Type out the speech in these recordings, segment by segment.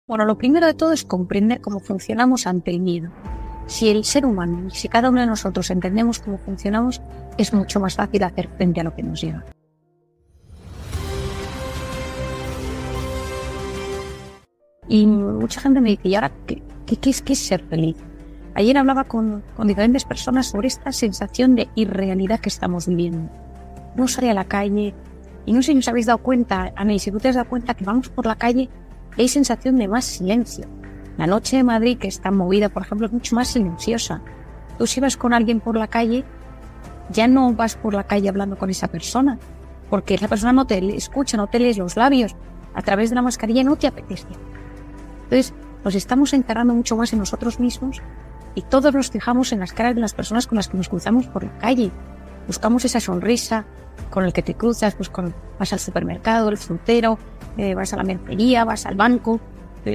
Bueno, lo primero de todo es comprender cómo funcionamos ante el miedo. Si el ser humano, si cada uno de nosotros entendemos cómo funcionamos, es mucho más fácil hacer frente a lo que nos llega. Y mucha gente me dice, ¿y ahora qué es ser feliz? Ayer hablaba con diferentes personas sobre esta sensación de irrealidad que estamos viviendo. Uno sale a la calle y no sé si os habéis dado cuenta, Ana, y si tú te has dado cuenta que vamos por la calle y hay sensación de más silencio. La noche de Madrid, que está movida, por ejemplo, es mucho más silenciosa. Tú si vas con alguien por la calle, ya no vas por la calle hablando con esa persona, porque esa persona no te escucha, no te lees los labios, a través de la mascarilla no te apetece. Entonces, nos estamos encerrando mucho más en nosotros mismos y todos nos fijamos en las caras de las personas con las que nos cruzamos por la calle. Buscamos esa sonrisa con el que te cruzas, pues vas al supermercado, el frutero, vas a la mercería, vas al banco,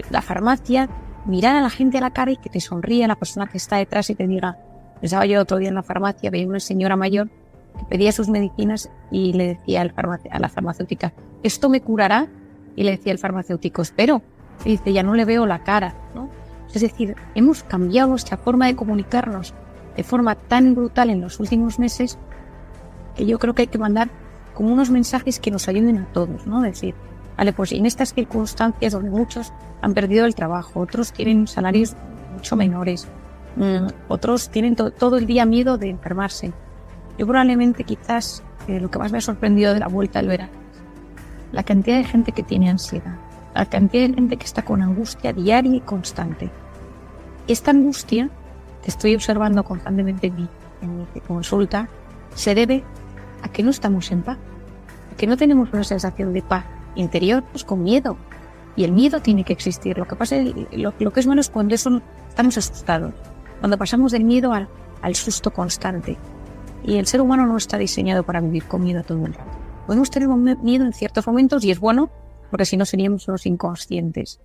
la farmacia, mirar a la gente a la cara y que te sonríe la persona que está detrás y te diga. Estaba yo otro día en la farmacia, veía una señora mayor que pedía sus medicinas y le decía a la farmacéutica, ¿esto me curará? Y le decía el farmacéutico, espero. Y dice, ya no le veo la cara, ¿no? Es decir, hemos cambiado nuestra forma de comunicarnos de forma tan brutal en los últimos meses que yo creo que hay que mandar como unos mensajes que nos ayuden a todos, ¿no? Decir, vale, pues en estas circunstancias donde muchos han perdido el trabajo, otros tienen salarios mucho menores, otros tienen todo el día miedo de enfermarse. Yo probablemente quizás lo que más me ha sorprendido de la vuelta al verano es la cantidad de gente que tiene ansiedad, la cantidad de gente que está con angustia diaria y constante. Esta angustia que estoy observando constantemente en mi consulta se debe a que no estamos en paz, a que no tenemos una sensación de paz interior, pues con miedo. Y el miedo tiene que existir. Lo que pasa es lo que es malo es cuando estamos asustados, cuando pasamos del miedo al susto constante. Y el ser humano no está diseñado para vivir con miedo todo el rato. Podemos tener miedo en ciertos momentos y es bueno, porque si no seríamos unos inconscientes.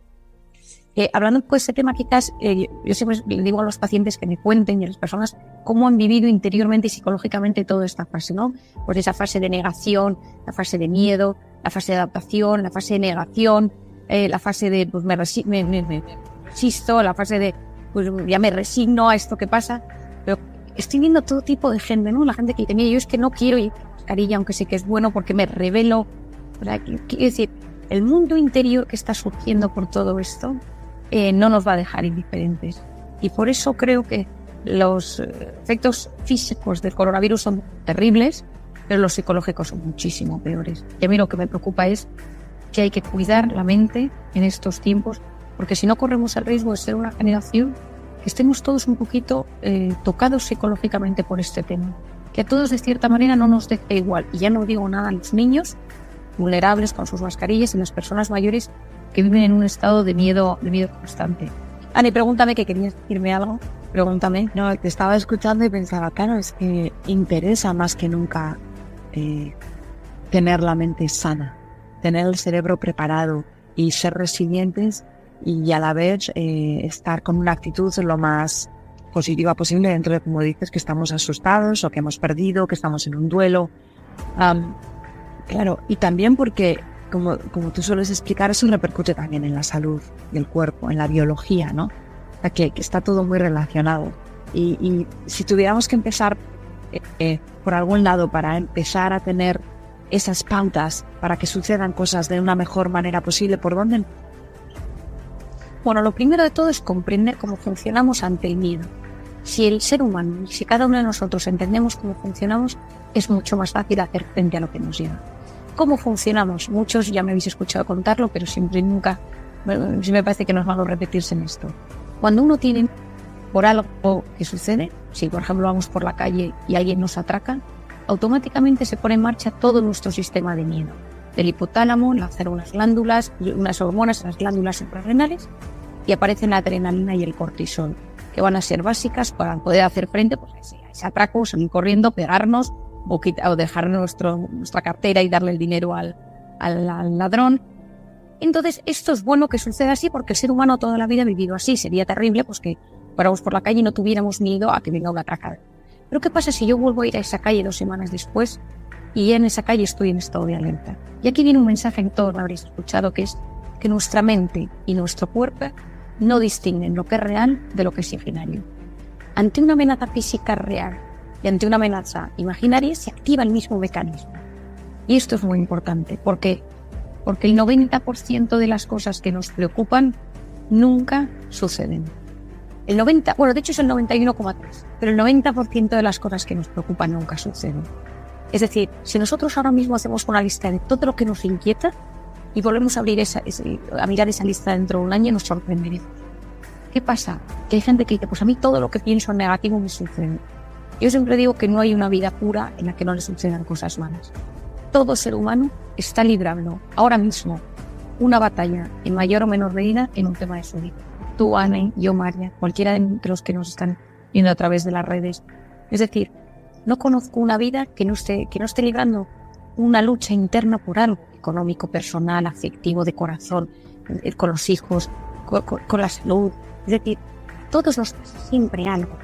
Hablando de ese tema, quizás yo siempre le digo a los pacientes que me cuenten y a las personas cómo han vivido interiormente y psicológicamente toda esta fase, ¿no? Pues esa fase de negación, la fase de miedo, la fase de adaptación, la fase de negación, la fase de pues me resisto, la fase de pues ya me resigno a esto que pasa. Pero estoy viendo todo tipo de gente, ¿no? La gente que dice, mira, yo es que no quiero ir con mascarilla, aunque sé que es bueno porque me revelo. O sea, quiero decir, el mundo interior que está surgiendo por todo esto no nos va a dejar indiferentes. Y por eso creo que los efectos físicos del coronavirus son terribles, pero los psicológicos son muchísimo peores. Y a mí lo que me preocupa es que hay que cuidar la mente en estos tiempos, porque si no corremos el riesgo de ser una generación que estemos todos un poquito tocados psicológicamente por este tema. Que a todos de cierta manera no nos deje igual. Y ya no digo nada a los niños vulnerables con sus mascarillas y las personas mayores que viven en un estado de miedo constante. Ani, pregúntame, que querías decirme algo. Pregúntame. No, te estaba escuchando y pensaba, claro, es que interesa más que nunca tener la mente sana, tener el cerebro preparado y ser resilientes y a la vez estar con una actitud lo más positiva posible dentro de, como dices, que estamos asustados o que hemos perdido, que estamos en un duelo. Claro, y también porque, como tú sueles explicar, eso repercute también en la salud del cuerpo, en la biología, ¿no? O sea, que está todo muy relacionado. Y si tuviéramos que empezar por algún lado para empezar a tener esas pautas para que sucedan cosas de una mejor manera posible, ¿por dónde? Bueno, lo primero de todo es comprender cómo funcionamos ante el miedo. Si el ser humano, si cada uno de nosotros entendemos cómo funcionamos, es mucho más fácil hacer frente a lo que nos llega. ¿Cómo funcionamos? Muchos ya me habéis escuchado contarlo, pero siempre nunca, sí me parece que no es malo repetirse en esto. Cuando uno tiene por algo que sucede, si por ejemplo vamos por la calle y alguien nos atraca, automáticamente se pone en marcha todo nuestro sistema de miedo. Del hipotálamo lanzan unas glándulas, unas hormonas, las glándulas suprarrenales, y aparecen la adrenalina y el cortisol, que van a ser básicas para poder hacer frente pues, a ese atraco, salir corriendo, pegarnos, o dejar nuestra cartera y darle el dinero al ladrón. Entonces, esto es bueno que suceda así porque el ser humano toda la vida ha vivido así. Sería terrible pues que fuéramos por la calle y no tuviéramos miedo a que venga un atracador. Pero ¿qué pasa si yo vuelvo a ir a esa calle 2 semanas después y en esa calle estoy en estado de alerta? Y aquí viene un mensaje que todos lo habréis escuchado, que es porque nuestra mente y nuestro cuerpo no distinguen lo que es real de lo que es imaginario. Ante una amenaza física real y ante una amenaza imaginaria se activa el mismo mecanismo. Y esto es muy importante. ¿Por qué? Porque el 90% de las cosas que nos preocupan nunca suceden. De hecho es el 91,3%, pero el 90% de las cosas que nos preocupan nunca suceden. Es decir, si nosotros ahora mismo hacemos una lista de todo lo que nos inquieta y volvemos a mirar esa lista dentro de un año, nos sorprenderemos. ¿Qué pasa? Que hay gente que dice, pues a mí todo lo que pienso en negativo me sucede. Yo siempre digo que no hay una vida pura en la que no le sucedan cosas malas. Todo ser humano está librando ahora mismo una batalla en mayor o menor medida en un tema de su vida. Tú, Ana, yo, María, cualquiera de los que nos están viendo a través de las redes. Es decir, no conozco una vida que no esté librando una lucha interna por algo económico, personal, afectivo, de corazón, con los hijos, con la salud. Es decir, todos nos pasa siempre algo.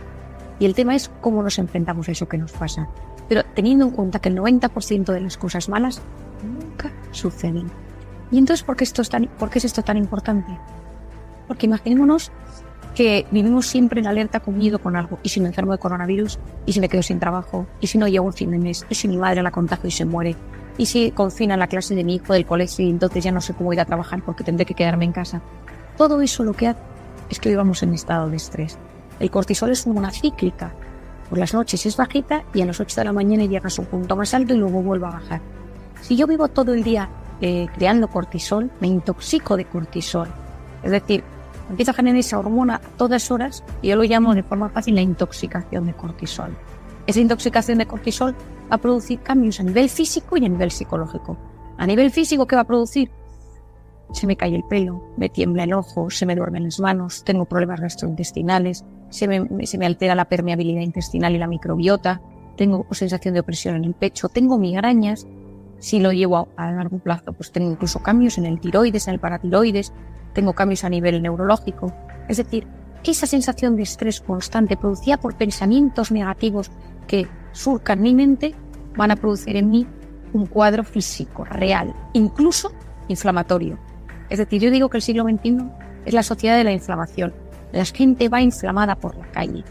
Y el tema es cómo nos enfrentamos a eso que nos pasa. Pero teniendo en cuenta que el 90% de las cosas malas nunca suceden. Y entonces, ¿por qué es esto tan importante? Porque imaginémonos que vivimos siempre en alerta con miedo con algo. ¿Y si me enfermo de coronavirus? ¿Y si me quedo sin trabajo? ¿Y si no llego un fin de mes? ¿Y si mi madre la contagio y se muere? ¿Y si confinan la clase de mi hijo del colegio y entonces ya no sé cómo ir a trabajar porque tendré que quedarme en casa? Todo eso lo que hace es que vivamos en estado de estrés. El cortisol es una cíclica. Por las noches es bajita y a las 8 de la mañana llega a su punto más alto y luego vuelve a bajar. Si yo vivo todo el día creando cortisol, me intoxico de cortisol. Es decir, empiezo a generar esa hormona a todas horas y yo lo llamo de forma fácil la intoxicación de cortisol. Esa intoxicación de cortisol va a producir cambios a nivel físico y a nivel psicológico. A nivel físico, ¿qué va a producir? Se me cae el pelo, me tiembla el ojo, se me duermen las manos, tengo problemas gastrointestinales, se me altera la permeabilidad intestinal y la microbiota, tengo sensación de opresión en el pecho, tengo migrañas. Si lo llevo a largo plazo, pues tengo incluso cambios en el tiroides, en el paratiroides, tengo cambios a nivel neurológico. Es decir, esa sensación de estrés constante producida por pensamientos negativos que surcan mi mente van a producir en mí un cuadro físico real, incluso inflamatorio. Es decir, yo digo que el siglo XXI es la sociedad de la inflamación. La gente va inflamada por la calle.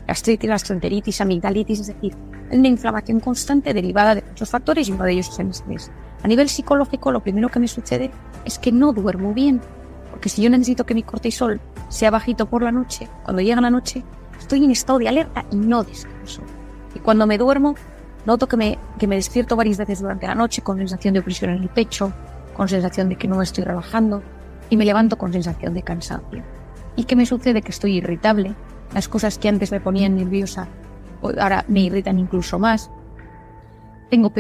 Gastritis, gastroenteritis, amigdalitis, es decir, hay una inflamación constante derivada de muchos factores y uno de ellos es el estrés. A nivel psicológico, lo primero que me sucede es que no duermo bien. Porque si yo necesito que mi cortisol sea bajito por la noche, cuando llega la noche, estoy en estado de alerta y no descanso. Y cuando me duermo, noto que me despierto varias veces durante la noche con sensación de opresión en el pecho, con sensación de que no me estoy relajando y me levanto con sensación de cansancio. ¿Y qué me sucede? Que estoy irritable. Las cosas que antes me ponían nerviosa ahora me irritan incluso más. Tengo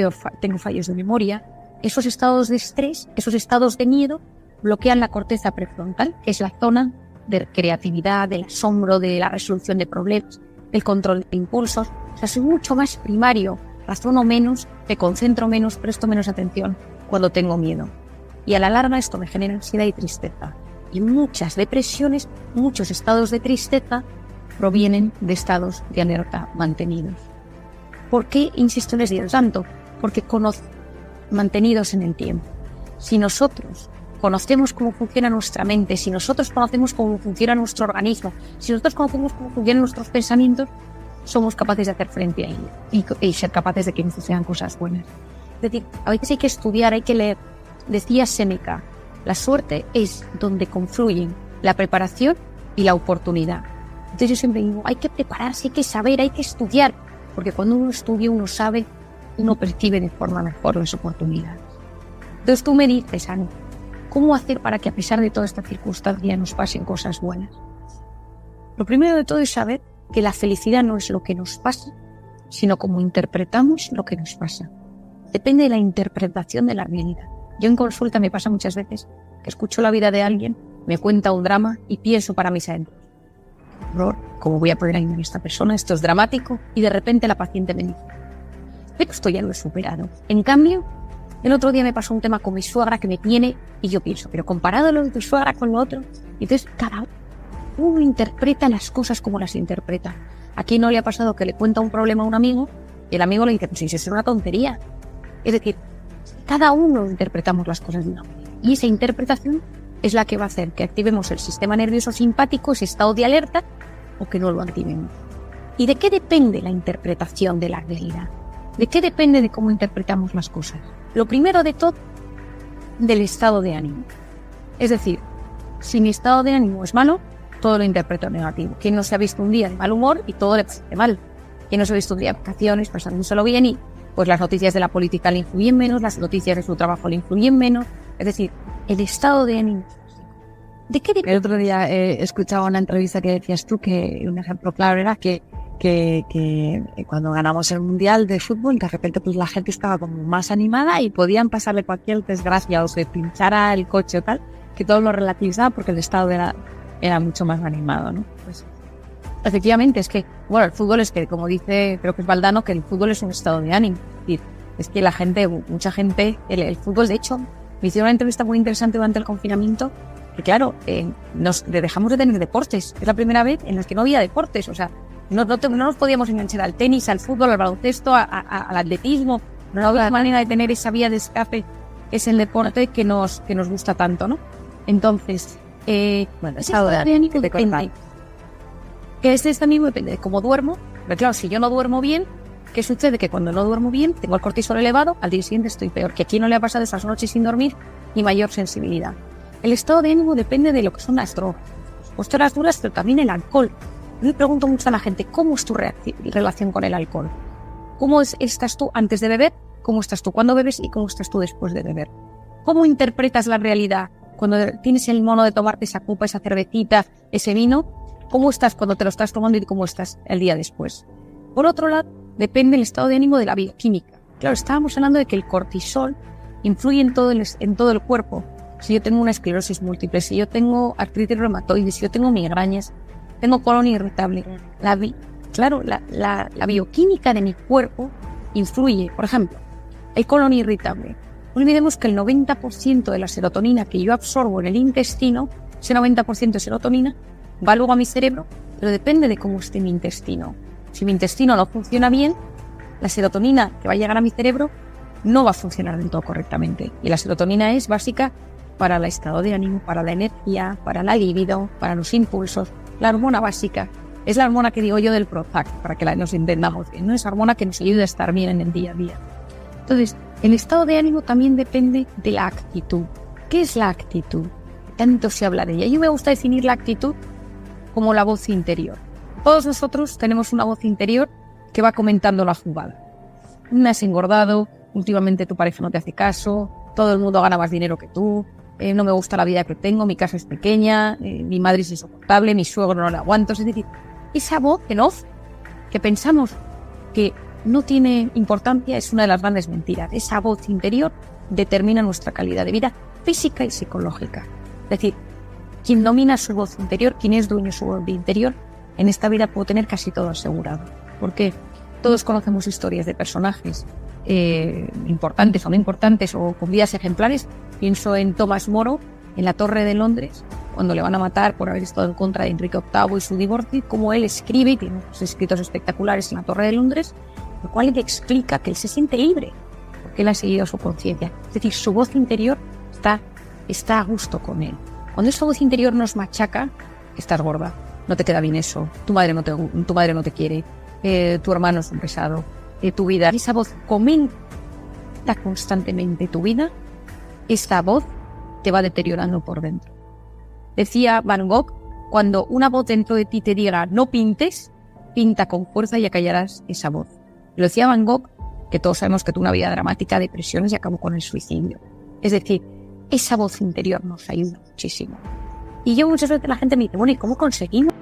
fallos de memoria. Esos estados de estrés, esos estados de miedo, bloquean la corteza prefrontal, que es la zona de creatividad, del asombro, de la resolución de problemas, del control de impulsos. O sea, soy mucho más primario, razono menos, me concentro menos, presto menos atención cuando tengo miedo. Y a la larga esto me genera ansiedad y tristeza. Y muchas depresiones, muchos estados de tristeza provienen de estados de alerta mantenidos. ¿Por qué insisto en ello tanto? Porque mantenidos en el tiempo. Si nosotros conocemos cómo funciona nuestra mente, si nosotros conocemos cómo funciona nuestro organismo, si nosotros conocemos cómo funcionan nuestros pensamientos, somos capaces de hacer frente a ello y ser capaces de que nos sucedan cosas buenas. Es decir, a veces hay que estudiar, hay que leer. Decía Séneca, la suerte es donde confluyen la preparación y la oportunidad. Entonces yo siempre digo, hay que prepararse, hay que saber, hay que estudiar, porque cuando uno estudia, uno sabe, uno percibe de forma mejor las oportunidades. Entonces tú me dices, Ana, ¿cómo hacer para que a pesar de toda esta circunstancia nos pasen cosas buenas? Lo primero de todo es saber que la felicidad no es lo que nos pasa, sino cómo interpretamos lo que nos pasa. Depende de la interpretación de la realidad. Yo en consulta me pasa muchas veces que escucho la vida de alguien, me cuenta un drama y pienso para mis adentros, horror, ¿cómo voy a poder ayudar a esta persona? Esto es dramático. Y de repente la paciente me dice, pero esto ya lo he superado. En cambio, el otro día me pasó un tema con mi suegra que me tiene y yo pienso, pero comparado lo de tu suegra con lo otro, entonces cada uno interpreta las cosas como las interpreta. Aquí no le ha pasado que le cuenta un problema a un amigo y el amigo le dice, pues sí, es una tontería. Es decir, cada uno interpretamos las cosas de una manera. Y esa interpretación es la que va a hacer que activemos el sistema nervioso simpático, ese estado de alerta, o que no lo activemos. ¿Y de qué depende la interpretación de la realidad? ¿De qué depende de cómo interpretamos las cosas? Lo primero de todo, del estado de ánimo. Es decir, si mi estado de ánimo es malo, todo lo interpreto negativo. ¿Quién no se ha visto un día de mal humor y todo le parece mal? ¿Quién no se ha visto un día de vacaciones pasándoselo bien y pues las noticias de la política le influyen menos, las noticias de su trabajo le influyen menos? Es decir, el estado de ánimo. ¿De qué depende? El otro día escuchaba una entrevista que decías tú que un ejemplo claro era que cuando ganamos el Mundial de Fútbol, de repente pues la gente estaba como más animada y podían pasarle cualquier desgracia o se pinchara el coche o tal, que todo lo relativizaba porque el estado era mucho más animado, ¿no? Pues efectivamente, es que, bueno, el fútbol es que, como dice, creo que es Valdano, que el fútbol es un estado de ánimo. Es que la gente, mucha gente, el fútbol, de hecho, me hicieron una entrevista muy interesante durante el confinamiento, que claro, nos dejamos de tener deportes. Es la primera vez en la que no había deportes, o sea, no nos podíamos enganchar al tenis, al fútbol, al baloncesto, al atletismo. No había manera de tener esa vía de escape, que es el deporte que nos gusta tanto, ¿no? Entonces, estado de ánimo depende. Que este ánimo depende de cómo duermo. Pero claro, si yo no duermo bien, ¿qué sucede? Que cuando no duermo bien, tengo el cortisol elevado, al día siguiente estoy peor. Que aquí no le ha pasado esas noches sin dormir ni mayor sensibilidad. El estado de ánimo depende de lo que son las drogas. Posturas duras, pero también el alcohol. Yo le pregunto mucho a la gente, ¿cómo es tu relación con el alcohol? ¿Cómo estás tú antes de beber? ¿Cómo estás tú cuando bebes? ¿Y cómo estás tú después de beber? ¿Cómo interpretas la realidad cuando tienes el mono de tomarte esa copa, esa cervecita, ese vino? ¿Cómo estás cuando te lo estás tomando y cómo estás el día después? Por otro lado, depende el estado de ánimo de la bioquímica. Claro, estábamos hablando de que el cortisol influye en todo el cuerpo. Si yo tengo una esclerosis múltiple, si yo tengo artritis reumatoide, si yo tengo migrañas, tengo colon irritable. La bioquímica de mi cuerpo influye. Por ejemplo, el colon irritable. No olvidemos que el 90% de la serotonina que yo absorbo en el intestino, ese 90% de serotonina, va luego a mi cerebro, pero depende de cómo esté mi intestino. Si mi intestino no funciona bien, la serotonina que va a llegar a mi cerebro no va a funcionar del todo correctamente. Y la serotonina es básica para el estado de ánimo, para la energía, para la libido, para los impulsos. La hormona básica es la hormona que digo yo del Prozac, para que nos entendamos bien, ¿no? Es la hormona que nos ayuda a estar bien en el día a día. Entonces, el estado de ánimo también depende de la actitud. ¿Qué es la actitud? Tanto se habla de ella. Yo me gusta definir la actitud como la voz interior. Todos nosotros tenemos una voz interior que va comentando la jugada. Me has engordado, últimamente tu pareja no te hace caso, todo el mundo gana más dinero que tú, no me gusta la vida que tengo, mi casa es pequeña, mi madre es insoportable, mi suegro no le aguanto. Es decir, esa voz en off que pensamos que no tiene importancia es una de las grandes mentiras. Esa voz interior determina nuestra calidad de vida física y psicológica. Es decir, quien domina su voz interior, quien es dueño de su voz interior, en esta vida puede tener casi todo asegurado. Porque todos conocemos historias de personajes importantes o no importantes o con vidas ejemplares. Pienso en Thomas More, en la Torre de Londres, cuando le van a matar por haber estado en contra de Enrique VIII y su divorcio, como él escribe, y tiene unos escritos espectaculares en la Torre de Londres, lo cual le explica que él se siente libre, porque él ha seguido su conciencia. Es decir, su voz interior está a gusto con él. Cuando esa voz interior nos machaca, estás gorda, no te queda bien eso, tu madre no te quiere, tu hermano es un pesado, tu vida. Esa voz comenta constantemente tu vida, esta voz te va deteriorando por dentro. Decía Van Gogh, cuando una voz dentro de ti te diga no pintes, pinta con fuerza y acallarás esa voz. Lo decía Van Gogh, que todos sabemos que tuvo una vida dramática, depresiones y acabó con el suicidio. Es decir, esa voz interior nos ayuda muchísimo. Y yo muchas veces la gente me dice, bueno, ¿y cómo conseguimos?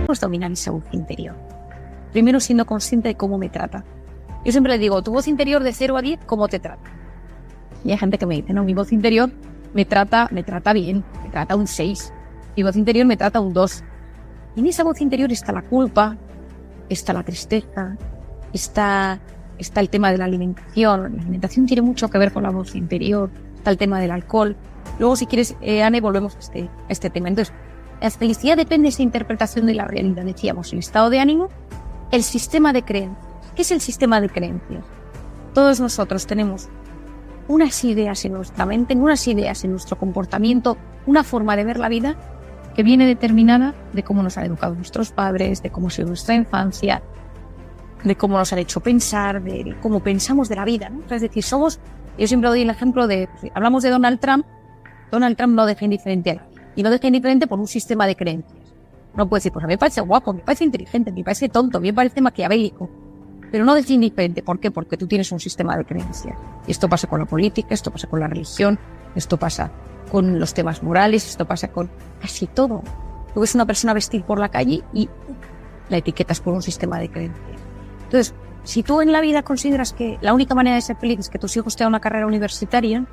Pues dominar esa voz interior. Primero siendo consciente de cómo me trata. Yo siempre le digo, tu voz interior de 0 a 10, ¿cómo te trata? Y hay gente que me dice, no, mi voz interior me trata bien, me trata un 6. Mi voz interior me trata un 2. Y en esa voz interior está la culpa, está la tristeza, está el tema de la alimentación. La alimentación tiene mucho que ver con la voz interior, está el tema del alcohol. Luego, si quieres, Anne, volvemos a este tema. Entonces, la felicidad depende de esa interpretación de la realidad. Decíamos, el estado de ánimo, el sistema de creencias. ¿Qué es el sistema de creencias? Todos nosotros tenemos unas ideas en nuestra mente, unas ideas en nuestro comportamiento, una forma de ver la vida que viene determinada de cómo nos han educado nuestros padres, de cómo ha sido nuestra infancia, de cómo nos han hecho pensar, de cómo pensamos de la vida, ¿no? Es decir, yo siempre doy el ejemplo de, hablamos de Donald Trump no deja indiferente a nadie. Y no deja indiferente por un sistema de creencias. No puede decir, pues a mí me parece guapo, me parece inteligente, me parece tonto, me parece maquiavélico. Pero no deja indiferente. ¿Por qué? Porque tú tienes un sistema de creencias. Y esto pasa con la política, esto pasa con la religión, esto pasa con los temas morales, esto pasa con casi todo. Tú ves una persona vestir por la calle y la etiquetas por un sistema de creencias. Entonces, si tú en la vida consideras que la única manera de ser feliz es que tus hijos te hagan una carrera universitaria,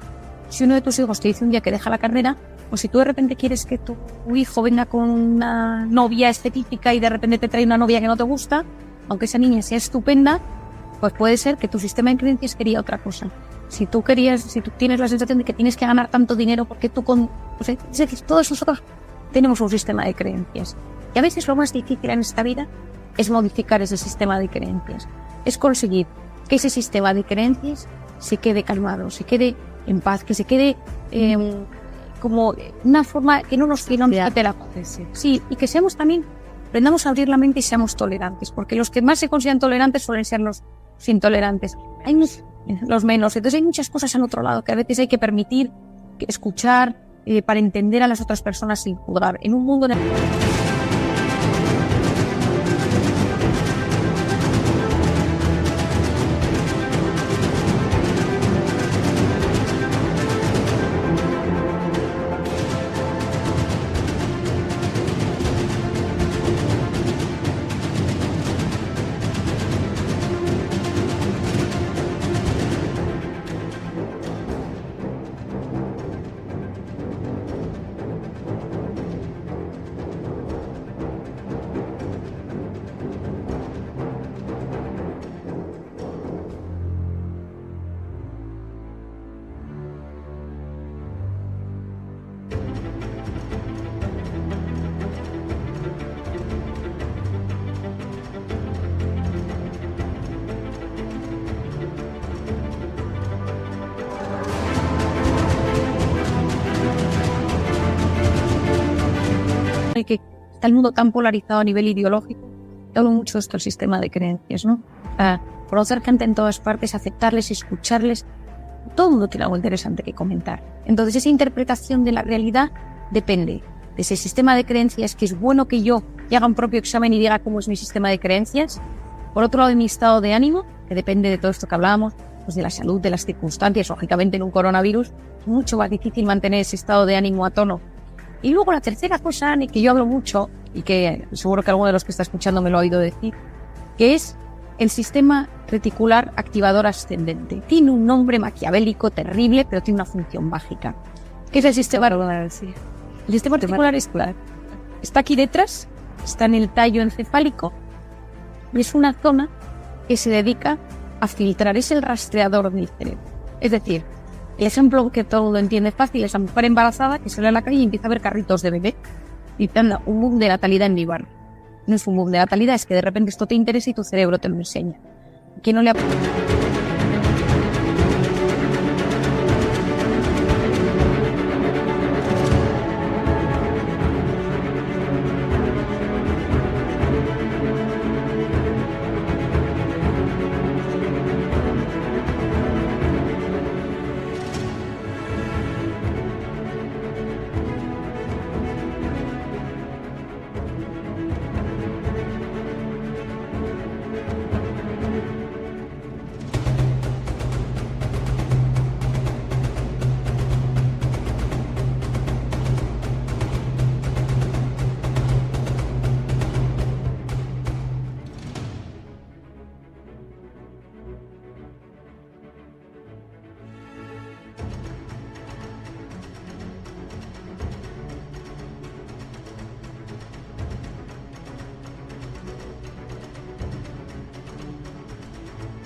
si uno de tus hijos te dice un día que deja la carrera, o si tú de repente quieres que tu hijo venga con una novia específica y de repente te trae una novia que no te gusta, aunque esa niña sea estupenda, pues puede ser que tu sistema de creencias quería otra cosa. Si tú tienes la sensación de que tienes que ganar tanto dinero porque es decir, todos nosotros tenemos un sistema de creencias. Y a veces lo más difícil en esta vida es modificar ese sistema de creencias. Es conseguir que ese sistema de creencias se quede calmado, se quede en paz, que se quede como una forma que no nos quite la paz. Sí, y que seamos aprendamos a abrir la mente y seamos tolerantes, porque los que más se consideran tolerantes suelen ser los intolerantes. Hay los menos. Entonces hay muchas cosas al otro lado que a veces hay que permitir, escuchar, para entender a las otras personas sin juzgar. En un mundo en el que está el mundo tan polarizado a nivel ideológico, te hablo mucho de esto, el sistema de creencias, ¿no? Conocer gente en todas partes, aceptarles, escucharles. Todo el mundo tiene algo interesante que comentar. Entonces, esa interpretación de la realidad depende de ese sistema de creencias, que es bueno que yo haga un propio examen y diga cómo es mi sistema de creencias. Por otro lado, de mi estado de ánimo, que depende de todo esto que hablábamos, pues de la salud, de las circunstancias. Lógicamente, en un coronavirus es mucho más difícil mantener ese estado de ánimo a tono. Y luego la tercera cosa, Anne, que yo hablo mucho, y que seguro que alguno de los que está escuchando me lo ha oído decir, que es el sistema reticular activador ascendente. Tiene un nombre maquiavélico terrible, pero tiene una función mágica. ¿Qué es el sistema reticular? Sí. El sistema reticular está aquí detrás, está en el tallo encefálico, y es una zona que se dedica a filtrar, es el rastreador del cerebro. Es decir, el ejemplo que todo el mundo entiende fácil es la mujer embarazada que sale a la calle y empieza a ver carritos de bebé y te anda un boom de natalidad en mi barrio. No es un boom de natalidad, es que de repente esto te interesa y tu cerebro te lo enseña. ¿Quién no le ha...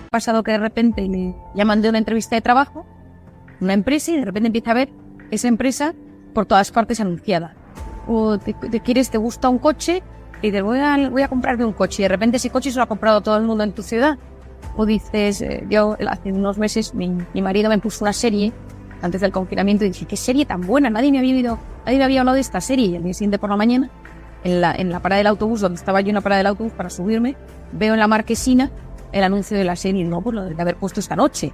pasado que de repente me llaman de una entrevista de trabajo, una empresa, y de repente empieza a ver esa empresa por todas partes anunciada. O te gusta un coche y dices, voy a comprarme un coche, y de repente ese coche se lo ha comprado todo el mundo en tu ciudad. O dices, yo hace unos meses mi marido me puso una serie antes del confinamiento y dije, qué serie tan buena, nadie me había hablado de esta serie. Y al día siguiente por la mañana, en la parada del autobús, donde estaba yo en la parada del autobús para subirme, veo en la marquesina el anuncio de la serie. No, pues lo de haber puesto esta noche.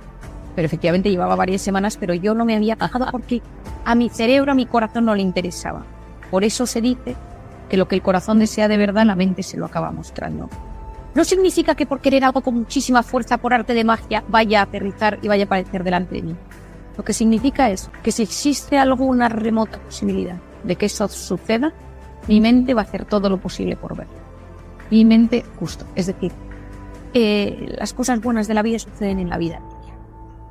Pero efectivamente llevaba varias semanas, pero yo no me había fijado porque a mi cerebro, a mi corazón no le interesaba. Por eso se dice que lo que el corazón desea de verdad, la mente se lo acaba mostrando. No significa que por querer algo con muchísima fuerza, por arte de magia, vaya a aterrizar y vaya a aparecer delante de mí. Lo que significa es que si existe alguna remota posibilidad de que eso suceda, mi mente va a hacer todo lo posible por verlo. Mi mente, justo. Es decir, las cosas buenas de la vida suceden en la vida.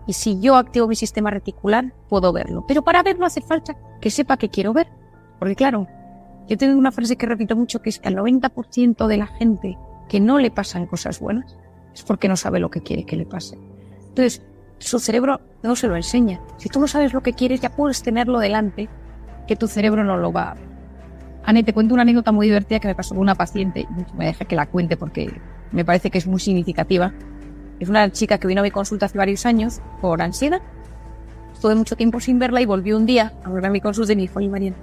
Y si yo activo mi sistema reticular, puedo verlo. Pero para verlo hace falta que sepa que quiero ver. Porque claro, yo tengo una frase que repito mucho, que es que al 90% de la gente que no le pasan cosas buenas es porque no sabe lo que quiere que le pase. Entonces, su cerebro no se lo enseña. Si tú no sabes lo que quieres, ya puedes tenerlo delante, que tu cerebro no lo va a ver. Ane, te cuento una anécdota muy divertida que me pasó con una paciente, y me deja que la cuente porque me parece que es muy significativa. Es una chica que vino a mi consulta hace varios años por ansiedad. Estuve mucho tiempo sin verla y volví un día a volver a mi consulta y me dijo, oye, Mariana,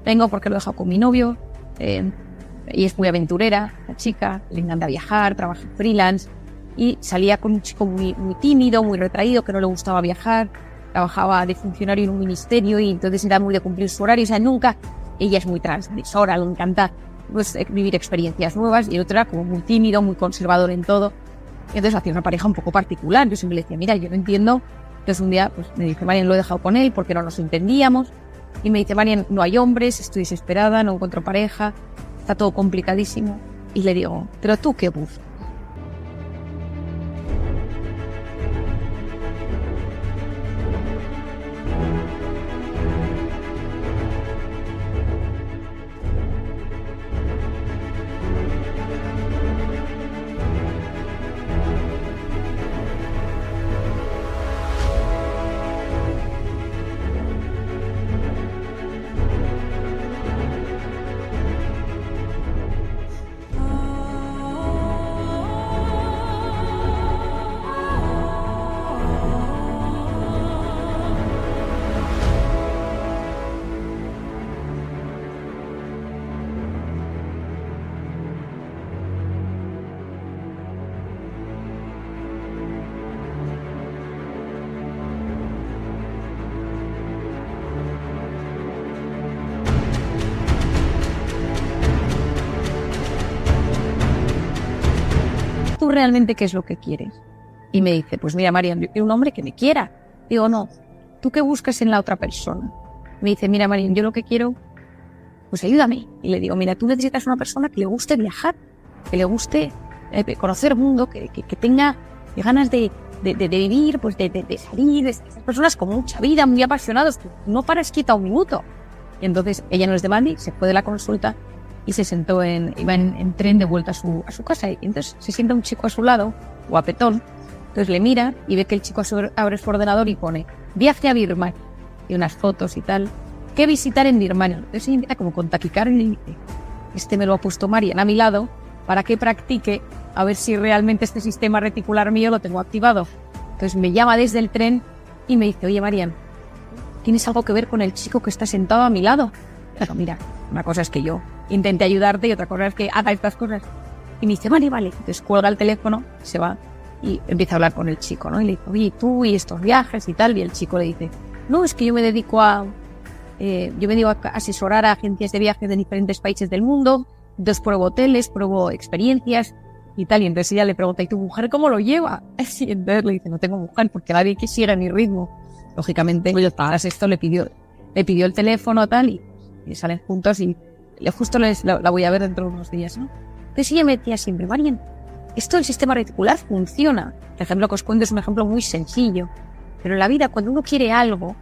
vengo porque lo he dejado con mi novio, y es muy aventurera, la chica, le encanta viajar, trabaja freelance, y salía con un chico muy tímido, muy retraído, que no le gustaba viajar, trabajaba de funcionario en un ministerio y entonces era muy de cumplir su horario. O sea, nunca, ella es muy transgresora, le encanta pues, vivir experiencias nuevas, y el otro era como muy tímido, muy conservador en todo. Y entonces hacía una pareja un poco particular. Yo siempre le decía, mira, yo no entiendo. Entonces un día pues, me dice, Marian, lo he dejado con él porque no nos entendíamos. Y me dice, Marian, no hay hombres, estoy desesperada, no encuentro pareja, está todo complicadísimo. Y le digo, ¿pero tú qué buscas? ¿Tú realmente qué es lo que quieres? Y me dice, pues mira, Marian, yo quiero un hombre que me quiera. Digo, no, ¿tú qué buscas en la otra persona? Me dice, mira, Marian, yo lo que quiero, pues ayúdame. Y le digo, mira, tú necesitas una persona que le guste viajar, que le guste conocer el mundo, que tenga ganas de vivir, pues de salir, de esas personas con mucha vida, muy apasionados, que no pares quieta un minuto. Y entonces ella no es de Madrid, se fue de la consulta y se sentó iba en tren de vuelta a su casa, y entonces se sienta un chico a su lado, guapetón, entonces le mira y ve que el chico abre su ordenador y pone viaje a Birmania y unas fotos y tal, ¿qué visitar en Birmania? Entonces ella empieza como con taquicardia y le dice, este me lo ha puesto Marian a mi lado para que practique a ver si realmente este sistema reticular mío lo tengo activado. Entonces me llama desde el tren y me dice, oye, Marian, ¿tienes algo que ver con el chico que está sentado a mi lado? Claro, mira, una cosa es que yo intente ayudarte y otra cosa es que haga estas cosas. Y me dice, vale. Entonces cuelga el teléfono, se va y empieza a hablar con el chico, ¿no? Y le dice, oye, tú y estos viajes y tal. Y el chico le dice, no, es que yo me dedico a asesorar a agencias de viajes de diferentes países del mundo. Entonces pruebo hoteles, pruebo experiencias y tal. Y entonces ella le pregunta, ¿y tu mujer cómo lo lleva? Y entonces le dice, no tengo mujer porque nadie que siga mi ritmo. Lógicamente, tras esto le pidió el teléfono tal y salen juntos y justo la voy a ver dentro de unos días, ¿no? Entonces ella me decía siempre, Marian, esto del sistema reticular funciona. El ejemplo que os cuento es un ejemplo muy sencillo, pero en la vida cuando uno quiere algo,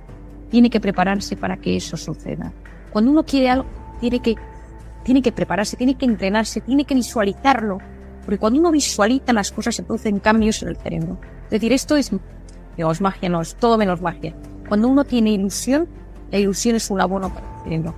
tiene que prepararse para que eso suceda. Cuando uno quiere algo, tiene que prepararse, tiene que entrenarse, tiene que visualizarlo Porque cuando uno visualiza las cosas se producen cambios en el cerebro. Es decir, esto es, digamos, magia, no, es todo menos magia. Cuando uno tiene ilusión, la ilusión es un abono para el cerebro.